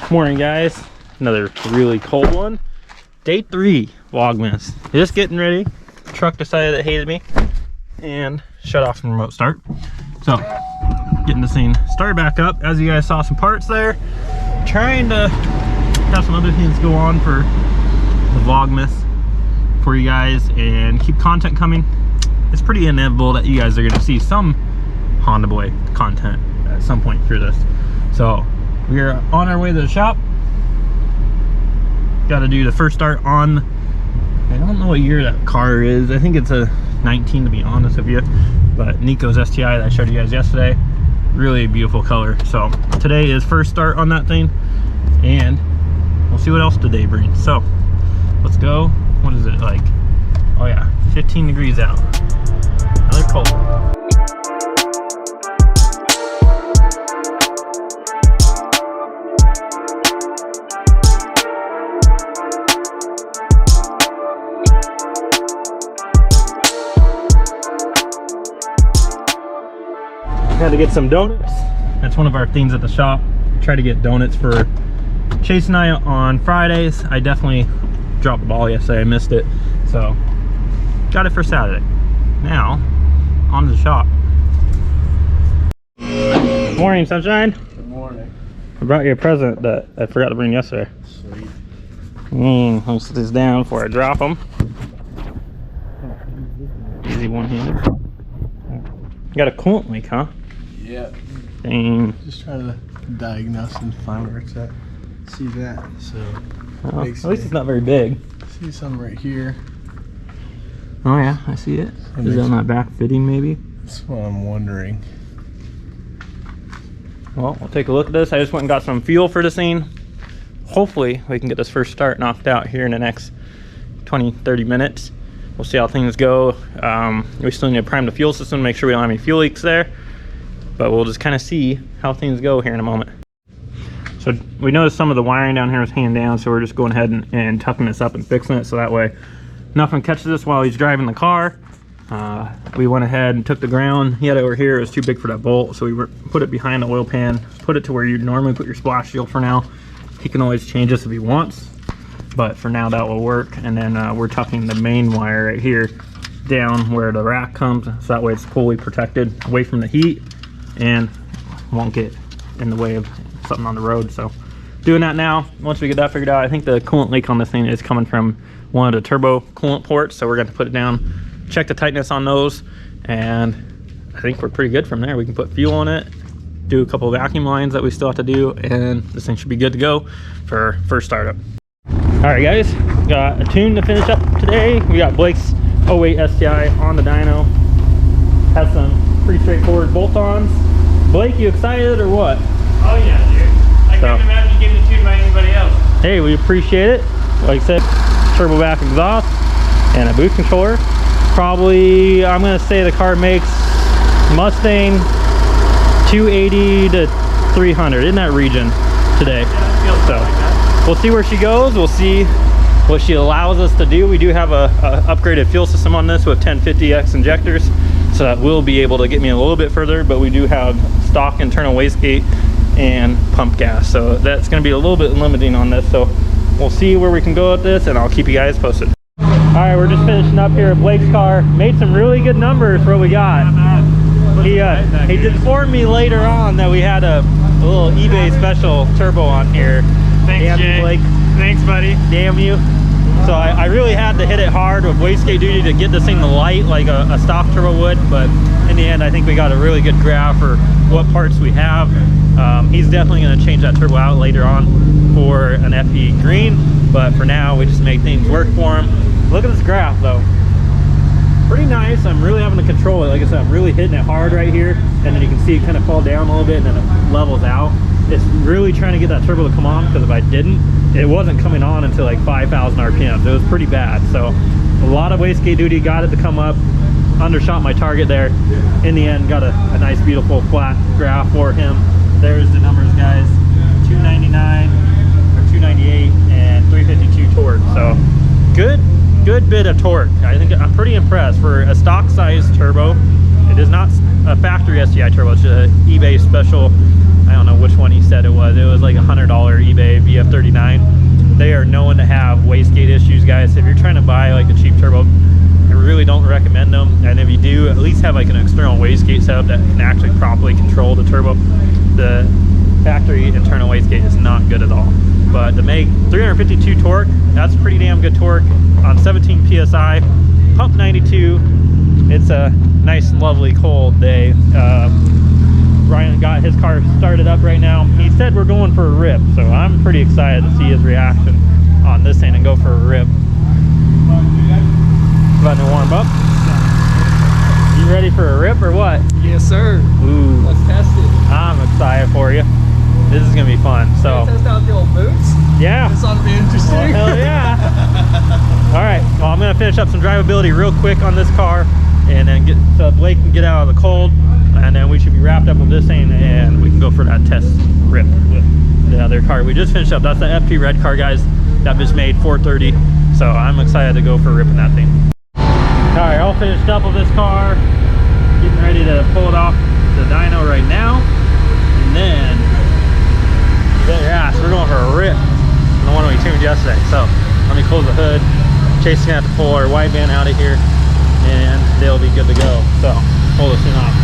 Morning guys, another really cold one. Day 3 Vlogmas. Just getting ready. The truck decided it hated me and shut off from remote start. So getting this thing started back up. As you guys saw, some parts there. Trying to have some other things go on for the Vlogmas for you guys and keep content coming. It's pretty inevitable that you guys are going to see some Honda Boy content at some point through this. So we are on our way to the shop. Got to do the first start on, I don't know what year that car is. I think it's a 19 to be honest with you. But Nico's STI that I showed you guys yesterday, really beautiful color. So today is first start on that thing, and we'll see what else today brings. So let's go. What is it like? Oh yeah, 15 degrees out. Another cold one. Had to get some donuts. That's one of our things at the shop. Try to get donuts for Chase and I on Fridays. I definitely dropped the ball yesterday. I missed it. So got it for Saturday. Now on to the shop. Good morning, sunshine. Good morning. I brought you a present that I forgot to bring yesterday. Sweet. Let me sit this down before I drop them. Easy one-handed. You got a coolant leak, huh? Yeah. Dang. Just trying to diagnose and find where it's at. See that? So Oh, at least it's not very big. see something right here. Oh yeah, I see it. Is it on that back fitting maybe? That's what I'm wondering. Well, we'll take a look at this. I just went and got some fuel for this thing. Hopefully we can get this first start knocked out here in the next 20-30 minutes. We'll see how things go. We still need to prime the fuel system, make sure we don't have any fuel leaks there. But we'll just kind of see how things go here in a moment. So we noticed some of the wiring down here was hanging down, so we're just going ahead and tucking this up and fixing it so that way nothing catches us while he's driving the car. We went ahead and took the ground. He had it over here. It was too big for that bolt, so we put it behind the oil pan, put it to where you normally put your splash shield for now. He can always change this if he wants, but for now that will work. And then we're tucking the main wire right here down where the rack comes, so that way it's fully protected away from the heat and won't get in the way of something on the road. So doing that now. Once we get that figured out, I think the coolant leak on this thing is coming from one of the turbo coolant ports, so we're going to put it down, check the tightness on those, and I think we're pretty good from there. We can put fuel on it, do a couple of vacuum lines that we still have to do, and this thing should be good to go for first startup. All right guys, got a tune to finish up today. We got Blake's 08 STI on the dyno. Has some pretty straightforward bolt-ons. Blake, you excited or what? Oh yeah, dude. I couldn't imagine getting it tuned by anybody else. Hey, we appreciate it. Like I said, turbo back exhaust and a boost controller. Probably, I'm gonna say the car makes Mustang 280 to 300 in that region today. Yeah, feels So like that. we'll see where she goes. We'll see what she allows us to do. We do have a upgraded fuel system on this with 1050X injectors, so that will be able to get me a little bit further, but we do have stock internal wastegate and pump gas, so that's going to be a little bit limiting on this. So we'll see where we can go with this, and I'll keep you guys posted. All right, we're just finishing up here at Blake's car. Made some really good numbers for what we got. He did inform me later on that we had a little eBay special turbo on here. Thanks, Damn Jay. you, Blake. Thanks, buddy. Damn you. So I really had to hit it hard with wastegate duty to get this thing to light like a stock turbo would, but in the end I think we got a really good graph for what parts we have. He's definitely going to change that turbo out later on for an FE green, but for now we just make things work for him. Look at this graph though. Pretty nice. I'm really having to control it. Like I said, I'm really hitting it hard right here, and then you can see it kind of fall down a little bit and then it levels out. It's really trying to get that turbo to come on, because if I didn't, it wasn't coming on until like 5,000 RPM. So it was pretty bad. So a lot of wastegate duty, got it to come up, undershot my target there. In the end, got a nice beautiful flat graph for him. There's the numbers, guys. 299 or 298 and bit of torque. I think I'm pretty impressed for a stock size turbo. It is not a factory STI turbo. It's an eBay special. I don't know which one he said it was. It was like $100 eBay VF39. They are known to have wastegate issues, guys. If you're trying to buy like a cheap turbo, I really don't recommend them. And if you do, at least have like an external wastegate setup that can actually properly control the turbo. The factory internal wastegate is not good at all. But to make 352 torque, that's pretty damn good torque on 17 PSI, pump 92. It's a nice, lovely, cold day. Ryan got his car started up right now. He said we're going for a rip, so I'm pretty excited to see his reaction on this thing and go for a rip. Letting it warm up. You ready for a rip or what? Yes, sir. Ooh. Let's test it. I'm excited for you. This is gonna be fun. So test out the old boots. Yeah. This ought to be interesting. Well, hell yeah. All right. Well, I'm gonna finish up some drivability real quick on this car, and then get so Blake can get out of the cold, and then we should be wrapped up with this thing, and we can go for that test rip with the other car we just finished up. That's the FP red car, guys. That just made 430. So I'm excited to go for ripping that thing. All right, all finished up with this car. Getting ready to pull it off the dyno right now, and then bet your ass, we're going for a rip on the one we tuned yesterday. So let me close the hood. Chase's gonna have to pull our wideband out of here, and they'll be good to go. So pull this thing off.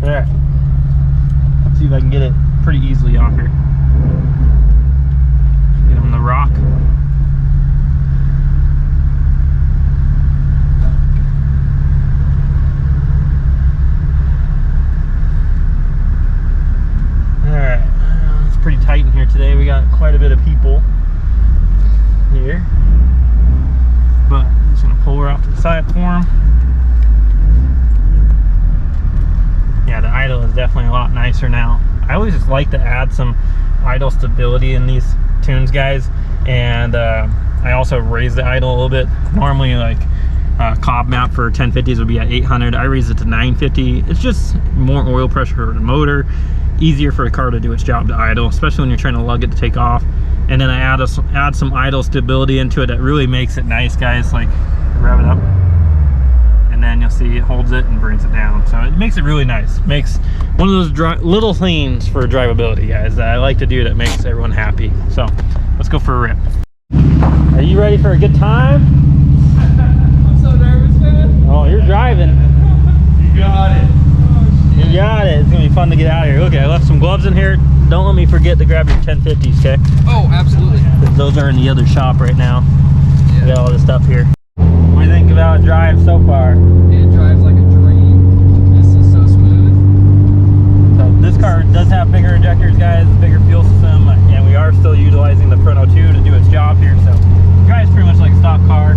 There. Let's see if I can get it pretty easily off here. Get him the rock. Alright, it's pretty tight in here today. We got quite a bit of people here. But I'm just going to pull her off to the side for him. Yeah, the idle is definitely a lot nicer now. I always just like to add some idle stability in these tunes, guys. And I also raise the idle a little bit. Normally, like cob map for 1050s would be at 800. I raise it to 950. It's just more oil pressure for the motor. Easier for a car to do its job to idle, especially when you're trying to lug it to take off. And then I add some idle stability into it that really makes it nice, guys. Like rev it up, and then you'll see it holds it and brings it down. So it makes it really nice. Makes one of those little things for drivability, guys, that I like to do that makes everyone happy. So let's go for a rip. Are you ready for a good time? I'm so nervous, man. Oh, you're driving. You got it. You got it. It's gonna be fun to get out of here. Okay, I left some gloves in here. Don't let me forget to grab your 1050s, okay? Oh, absolutely. Those are in the other shop right now. Yeah. We got all this stuff here. What do you think about a drive so far? It drives like a dream. This is so smooth. So this car does have bigger injectors, guys, bigger fuel system, and we are still utilizing the Fronto 2 to do its job here. So it drives pretty much like a stock car.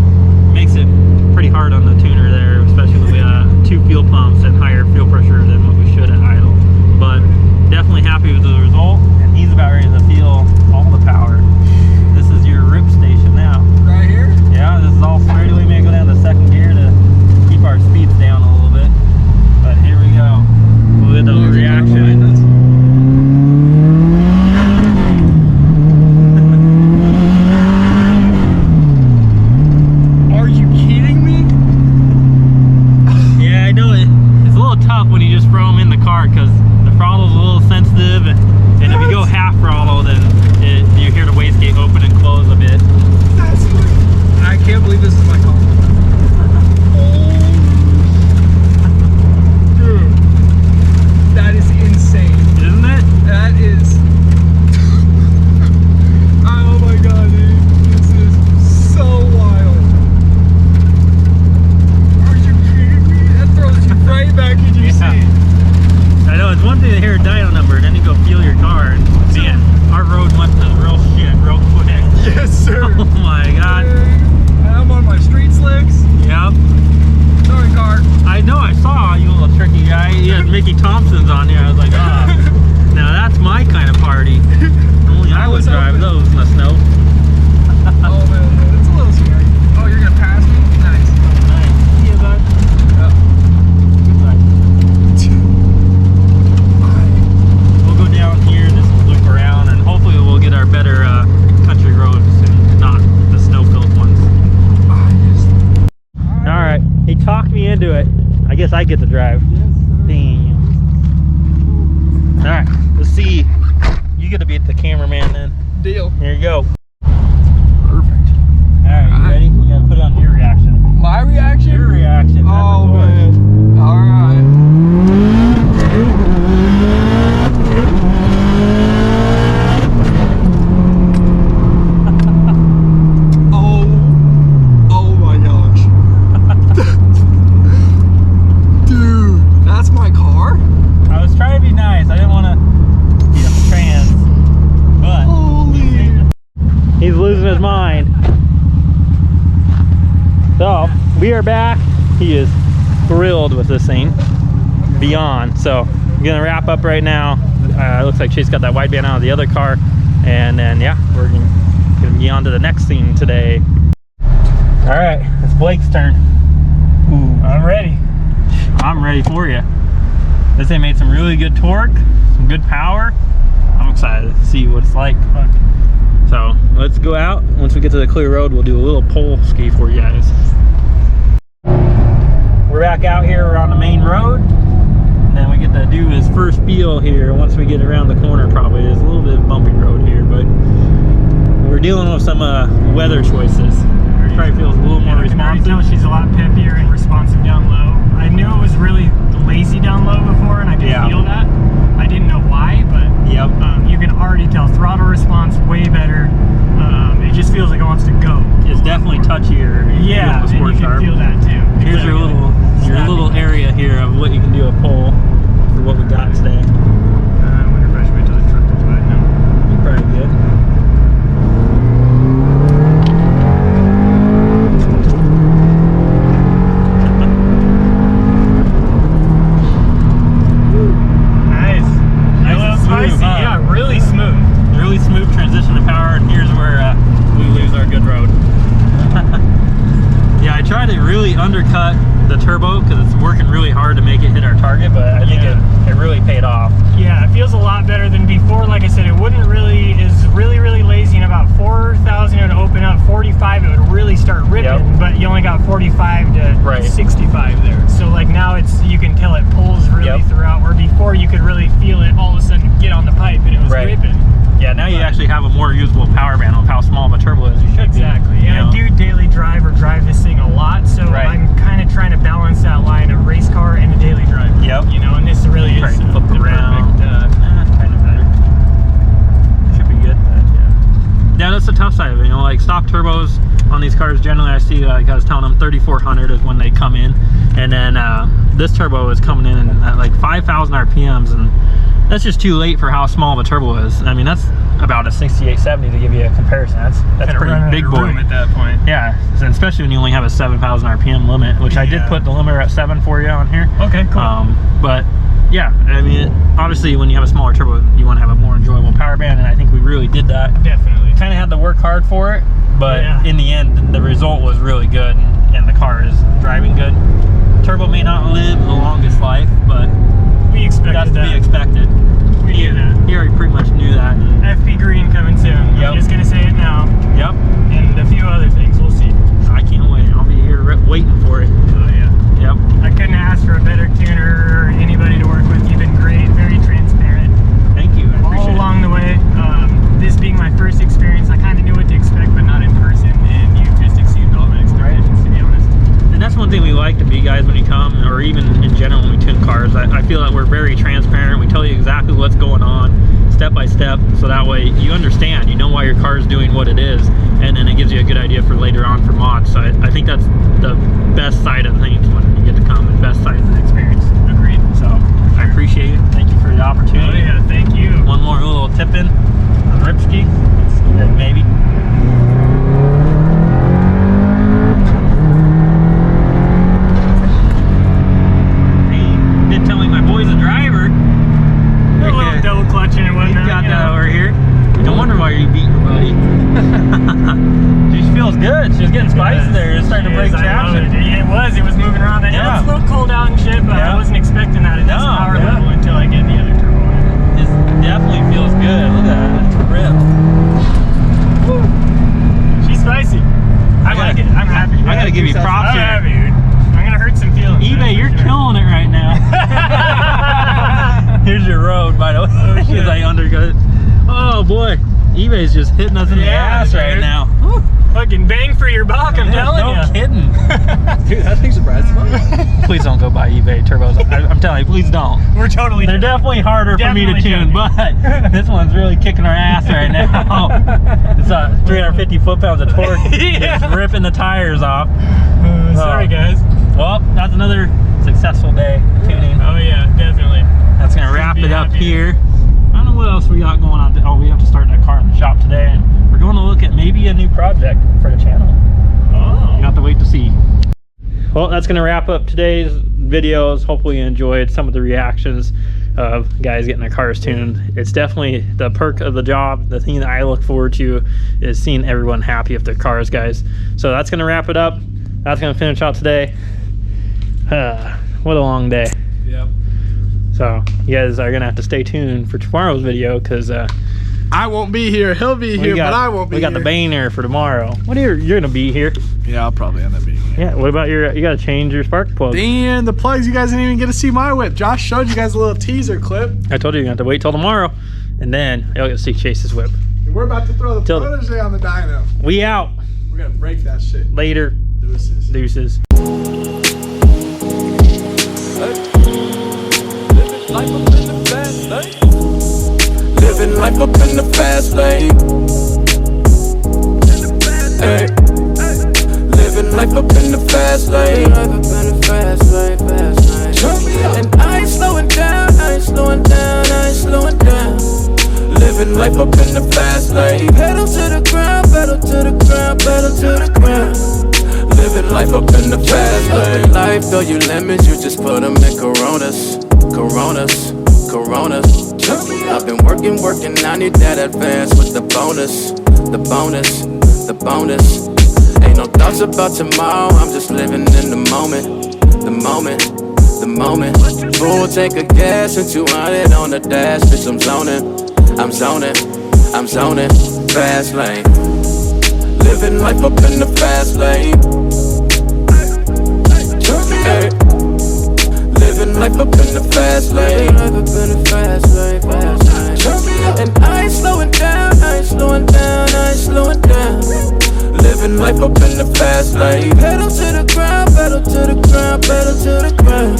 Makes it pretty hard on the tuner there, especially with 2 fuel pumps and higher fuel pressure than what we should at idle. But definitely happy with the result, and he's about ready to feel all the power. This is your rip station now. Right here? Yeah, this is all straight away. Maybe go down to second gear to keep our speeds down a little bit. But here we go. With the reaction. Are you kidding me? Yeah, I know it. It's a little tough when you just throw them in the car because the throttle's a little sensitive, and if you go half throttle, then you hear the wastegate open and close a bit. That's I can't believe this is my car. Dude, that is insane. Isn't it? That is. Oh my god, dude. This is so wild. Are you kidding me? That throws you right back in your seat. I know, it's one thing to hear a dyno number and then you go feel your car, and man, our road must have real shit real quick. Yes, sir. Oh my god. Dude, I'm on my street slicks. Yep. Sorry, car. I know, I saw you little tricky guy. You had Mickey Thompson's on here. I was like, ah, now that's my kind of party. Only I would drive those in the snow. Oh man, it's a little scary. Oh, you're gonna pass me? Nice. Nice. See you, bud. We'll go down here and just loop around, and hopefully we'll get our better drive. Damn. All right, let's see. You get to be the cameraman then. Deal. Here you go. Perfect. All right, you ready? You gotta put it on your reaction. My reaction? Your reaction. Oh, man. All right. Oh my gosh. Dude, that's my car? I was trying to be nice. I didn't want to be a trans, but Holy. he's losing his mind. So we are back. He is thrilled with this thing beyond. So I'm gonna wrap up right now. It looks like Chase got that wideband out of the other car, and then yeah, we're gonna be on to the next scene today. All right, it's Blake's turn. Ooh, I'm ready. I'm ready for you. This thing made some really good torque, some good power. I'm excited to see what it's like. So let's go out. Once we get to the clear road, we'll do a little pole ski for you guys. We're back out here. We're on the main road. And then we get to do his first feel here once we get around the corner. Probably there's a little bit of bumpy road here, but we're dealing with some weather choices. Probably feels a little more I can already responsive. tell she's a lot peppier and responsive down low. I knew it was really lazy down low before, and I could feel that. I didn't know why, but Yep. you can already tell throttle response way better. It just feels like it wants to go. It's definitely touchier. Yeah, with and the you Sport can Sharp. feel that too. Here's your little area here of what you can do a pole for what we got today. I wonder if I should wait till the truck goes by now. Probably good. Nice. A little Smooth, spicy. huh? Yeah, really smooth. Really smooth transition to power, and here's where we lose our good road. Yeah, I tried to really undercut the turbo because it's working really hard to make it hit our target, but I think it really paid off. Yeah, it feels a lot better than before. Like I said, it wouldn't really, is really lazy. In about 4,000 it would open up. 45 it would really start ripping, but you only got 45 to 65 there. So like now you can tell it pulls really throughout, where before you could really feel it all of a sudden get on the pipe and it was ripping. Yeah, now you actually have a more usable power band with how small of a turbo is. You should Exactly. be, And I do daily drive this thing a lot, so I'm kind of trying to balance that line of race car and a daily drive. Yep. You know, and this really is the flip around. perfect. Kind of better. Should be good. Yeah, that's the tough side of it. You know, like stock turbos on these cars generally, I see like I was telling them 3,400 is when they come in, and then this turbo is coming in at like 5,000 RPMs, and that's just too late for how small the turbo is. I mean, that's about a 6870 to give you a comparison. That's pretty big boy at that point. Yeah, especially when you only have a 7,000 RPM limit, which I did put the limiter at 7 for you on here. Okay, cool. But yeah, I mean, obviously when you have a smaller turbo, you want to have a more enjoyable power band, and I think we really did that. Definitely. Kind of had to work hard for it, but in the end, the result was really good, and the car is driving good. Turbo may not live the longest life, but we expected that's to be expected. We knew that. He already pretty much knew that. FP Green coming soon. I'm just gonna say it now. Yep. And a few other things. We'll see. I can't wait. I'll be here waiting for it. Oh yeah. Yep. I couldn't ask for a better tuner or anybody to work with. You've been great, very transparent. Thank you. I appreciate all along it. the way. This being my first experience, I kind of knew what to expect, but not in person, and you've just exceeded all my expectations, to be honest. And that's one thing we like to be, guys, when you come, or even in general when we tune cars. I feel that we're very transparent. We tell you exactly what's going on, step by step, so that way you understand, you know why your car is doing what it is, and then it gives you a good idea for later on for mods. So I think that's the best side of things when you get to come, and best side of the experience. Agreed. So I appreciate it. Thank you for the opportunity. Oh yeah, thank you. One more little tip in on Ripski, maybe. Did tell me my boy's a driver. A little double clutching and whatnot. He's got that over here. No wonder why you beat your buddy. She feels good. She's getting spicy there. It's starting to break traction. It was moving around. I know it's a little cold out and shit, but as I undercut it. Oh boy, eBay's just hitting us in the ass right now. Woo. Fucking bang for your buck, I'm telling you. No kidding. Dude, that thing's a bright spot. Please don't go buy eBay turbos. I'm telling you, please don't. We're totally. They're definitely harder for me to tune, but this one's really kicking our ass right now. It's 350 foot-pounds of torque. It's ripping the tires off. Sorry, guys. Well, that's another successful day of tuning. Oh yeah, definitely. That's gonna wrap it up here. I don't know what else we got going on. Oh, we have to start that car in the shop today, and we're going to look at maybe a new project for the channel. Oh. You have to wait to see. Well, that's going to wrap up today's videos. Hopefully you enjoyed some of the reactions of guys getting their cars tuned. It's definitely the perk of the job. The thing that I look forward to is seeing everyone happy with their cars, guys. So that's going to wrap it up. That's going to finish out today. What a long day. Yep. So you guys are gonna have to stay tuned for tomorrow's video, because I won't be here. He'll be here, but I won't be here. We got the Baner for tomorrow. What are you're gonna be here? Yeah, I'll probably end up being here. Yeah. What about you gotta change your spark plug? And the plugs, you guys didn't even get to see my whip. Josh showed you guys a little teaser clip. I told you you're gonna have to wait till tomorrow, and then you'll get to see Chase's whip. We're about to throw the protege on the dyno. We out. We're gonna break that shit. Later. Deuces. Deuces. Life up in the fast lane. Living life up in the fast lane. Hey. Living life up in the fast lane. Life up in the fast lane, fast lane. And I ain't slowing down, I ain't slowing down, I ain't slowing down. Living life up in the fast lane. Pedal to the ground, pedal to the ground, pedal to the ground. Living life up in the fast lane. Life, though you lemons, you just put them in Coronas. Coronas, Coronas. I've been working, I need that advance with the bonus, the bonus, the bonus. Ain't no thoughts about tomorrow, I'm just living in the moment, the moment, the moment. Full tank of gas and 200 on the dash, bitch, I'm zoning, I'm zoning, I'm zoning. Fast lane, living life up in the fast lane. Hey. Living life up in the fast lane. Life up in the fast lane, fast lane. And I ain't slowing down, I ain't slowing down, I ain't slowing down. Living life up in the fast lane. Pedal to the ground, pedal to the ground, pedal to the ground.